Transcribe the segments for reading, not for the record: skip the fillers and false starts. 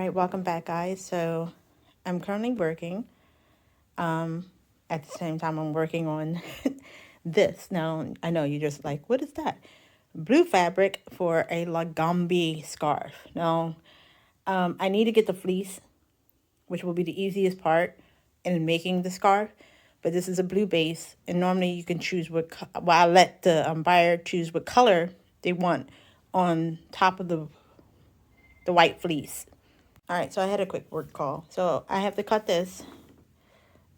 right, welcome back, guys. So I'm currently working. At the same time, I'm working on this. Now, I know you're just like, what is that? Blue fabric for a Lagombi scarf. Now, I need to get the fleece, which will be the easiest part in making the scarf. But this is a blue base, and normally you can choose what. Well, I let the buyer choose what color they want on top of the white fleece. All right, so I had a quick work call. So I have to cut this,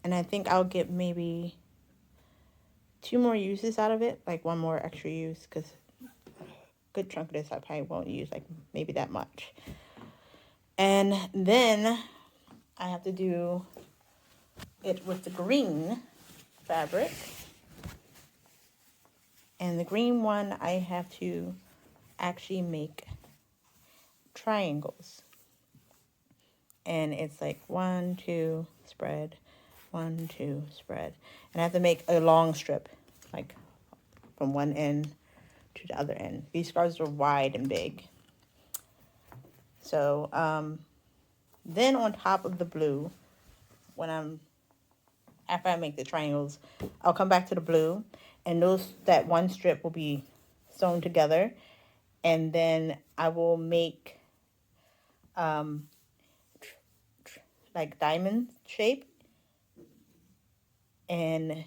and I think I'll get maybe 2 more uses out of it, like 1 more extra use, because a good chunk of this I probably won't use, like maybe that much. And then I have to do it with the green fabric. And the green one, I have to actually make triangles. And it's like 1, 2, spread, 1, 2, spread. And I have to make a long strip, like from one end to the other end. These scarves are wide and big. So then on top of the blue, after I make the triangles, I'll come back to the blue, and that one strip will be sewn together, and then I will make like diamond shape, and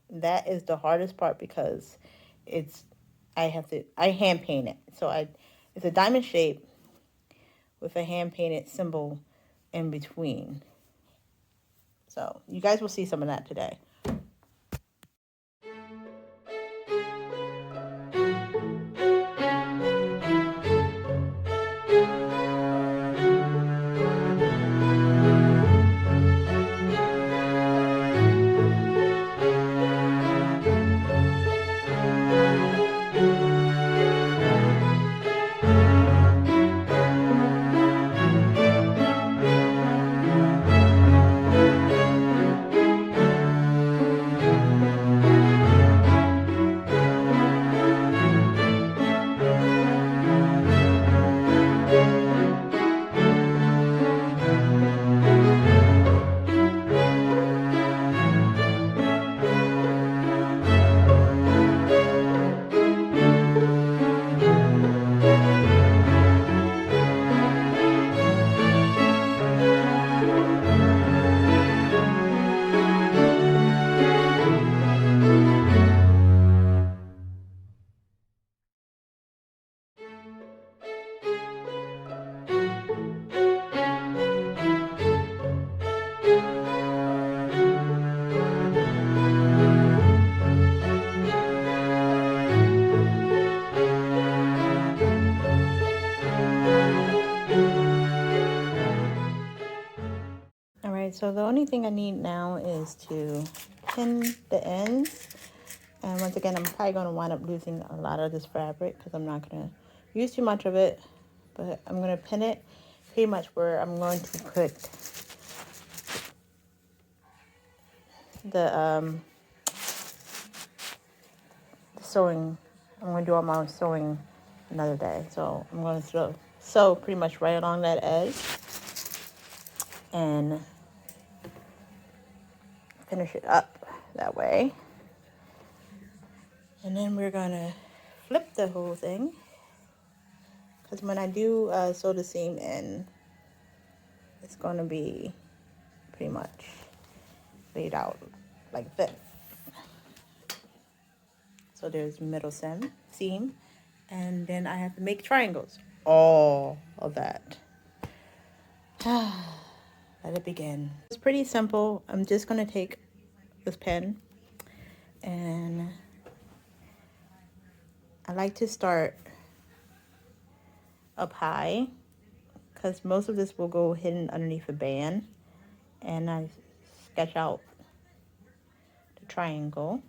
that is the hardest part because I hand paint it. So it's a diamond shape with a hand painted symbol in between. So you guys will see some of that today. Alright, so the only thing I need now is to pin the ends. And once again, I'm probably going to wind up losing a lot of this fabric because I'm not going to use too much of it. But I'm going to pin it pretty much where I'm going to put the sewing. I'm going to do all my sewing another day. So I'm going to sew pretty much right along that edge and finish it up that way. And then we're going to flip the whole thing, because when I do sew the seam in, it's going to be pretty much laid out like this. So there's middle seam, and then I have to make triangles. All of that. Let it begin. It's pretty simple. I'm just going to take this pen, and I like to start up high because most of this will go hidden underneath a band, and I sketch out the triangle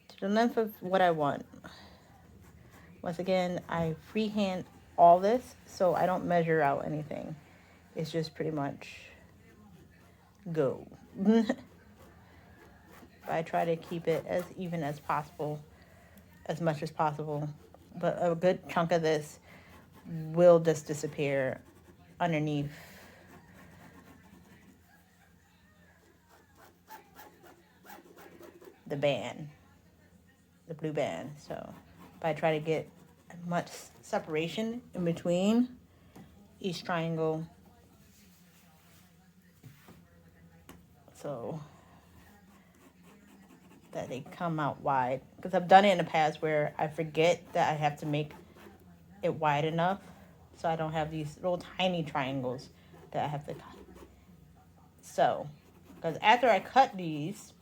to the length of what I want. Once again, I freehand all this, so I don't measure out anything. It's just pretty much go. I try to keep it as even as possible, as much as possible. But a good chunk of this will just disappear underneath the band, the blue band. So if I try to get much separation in between each triangle, so that they come out wide. Because I've done it in the past where I forget that I have to make it wide enough so I don't have these little tiny triangles that I have to cut. So, because after I cut these,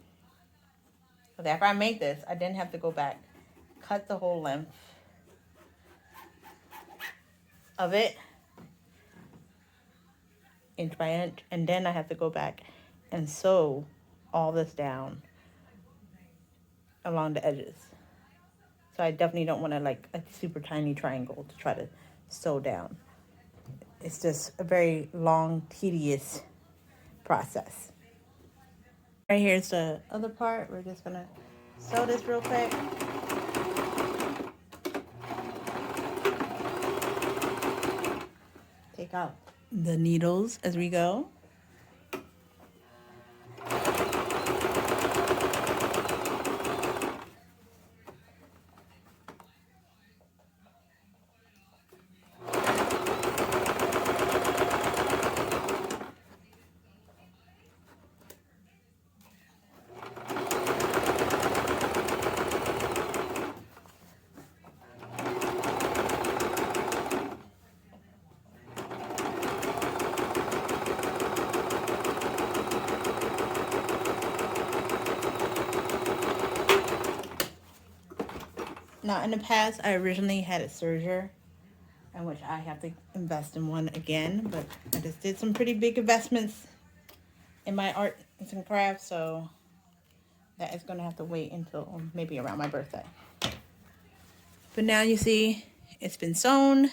because after I make this, I didn't have to go back, cut the whole length of it, inch by inch, and then I have to go back and sew all this down along the edges. So I definitely don't want to like a super tiny triangle to try to sew down. It's just a very long, tedious process. Right here's the other part. We're just gonna sew this real quick. Take out the needles as we go. Now, in the past, I originally had a serger, in which I have to invest in one again, but I just did some pretty big investments in my art and crafts, so that is going to have to wait until maybe around my birthday. But now you see it's been sewn,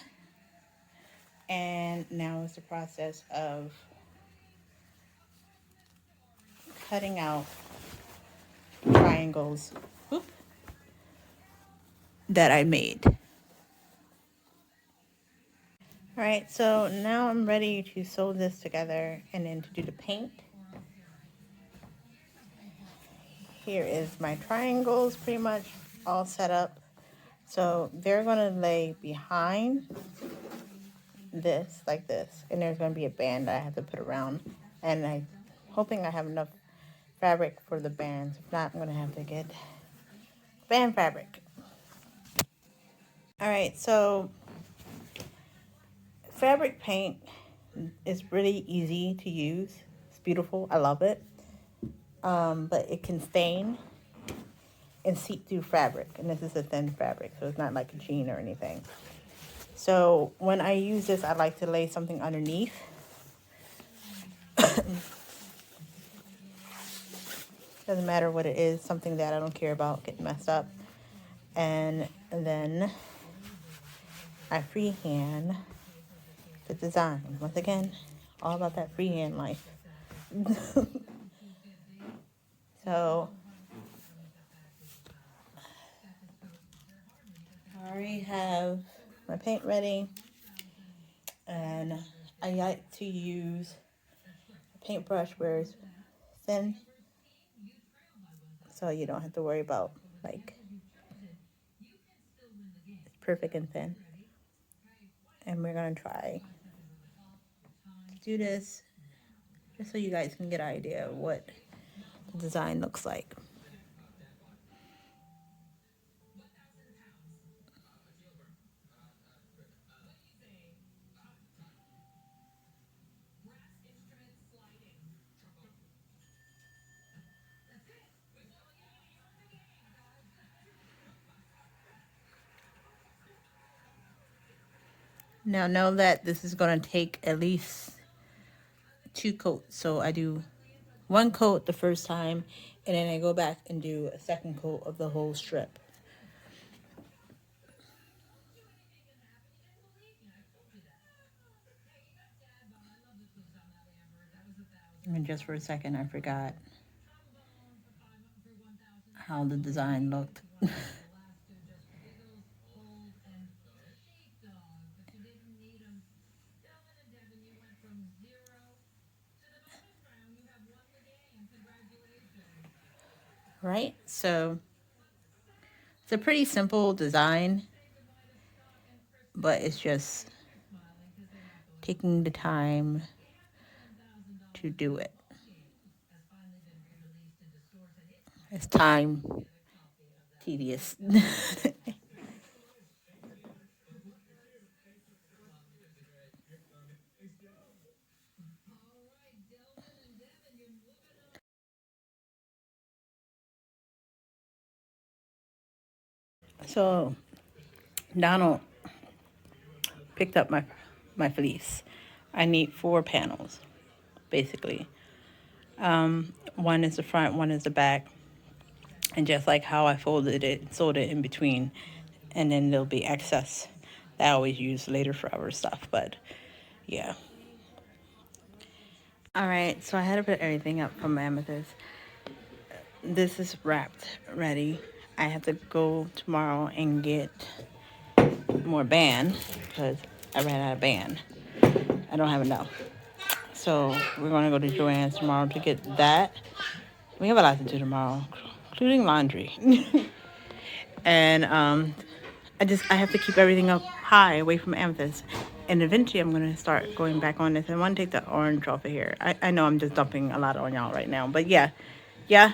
and now it's the process of cutting out triangles that I made. All right, so now I'm ready to sew this together and then to do the paint. Here is my triangles pretty much all set up. So they're gonna lay behind this like this, and there's gonna be a band that I have to put around, and I'm hoping I have enough fabric for the bands. If not, I'm gonna have to get band fabric. All right, so fabric paint is really easy to use. It's beautiful. I love it. But it can stain and seep through fabric, and this is a thin fabric, so it's not like a jean or anything. So when I use this, I like to lay something underneath. Doesn't matter what it is, something that I don't care about getting messed up. And then I freehand the design. Once again, all about that freehand life. So I already have my paint ready, and I like to use a paintbrush where it's thin, so you don't have to worry about like it's perfect and thin. And we're gonna try to do this just so you guys can get an idea of what the design looks like. Now know that this is going to take at least 2 coats. So I do 1 coat the first time, and then I go back and do a second coat of the whole strip. And just for a second, I forgot how the design looked. right? So it's a pretty simple design, but it's just taking the time to do it. It's time tedious. So Donald picked up my fleece. I need 4 panels, basically. One is the front, one is the back, and just like how I folded it, sewed it in between, and then there'll be excess that I always use later for other stuff. But yeah. All right, so I had to put everything up from Amethyst. This is wrapped, ready. I have to go tomorrow and get more band because I ran out of band. I don't have enough. So we're going to go to Joann's tomorrow to get that. We have a lot to do tomorrow, including laundry. And I have to keep everything up high away from Amethyst. And eventually I'm going to start going back on this. I want to take the orange off of here. I know I'm just dumping a lot on y'all right now. But yeah. Yeah.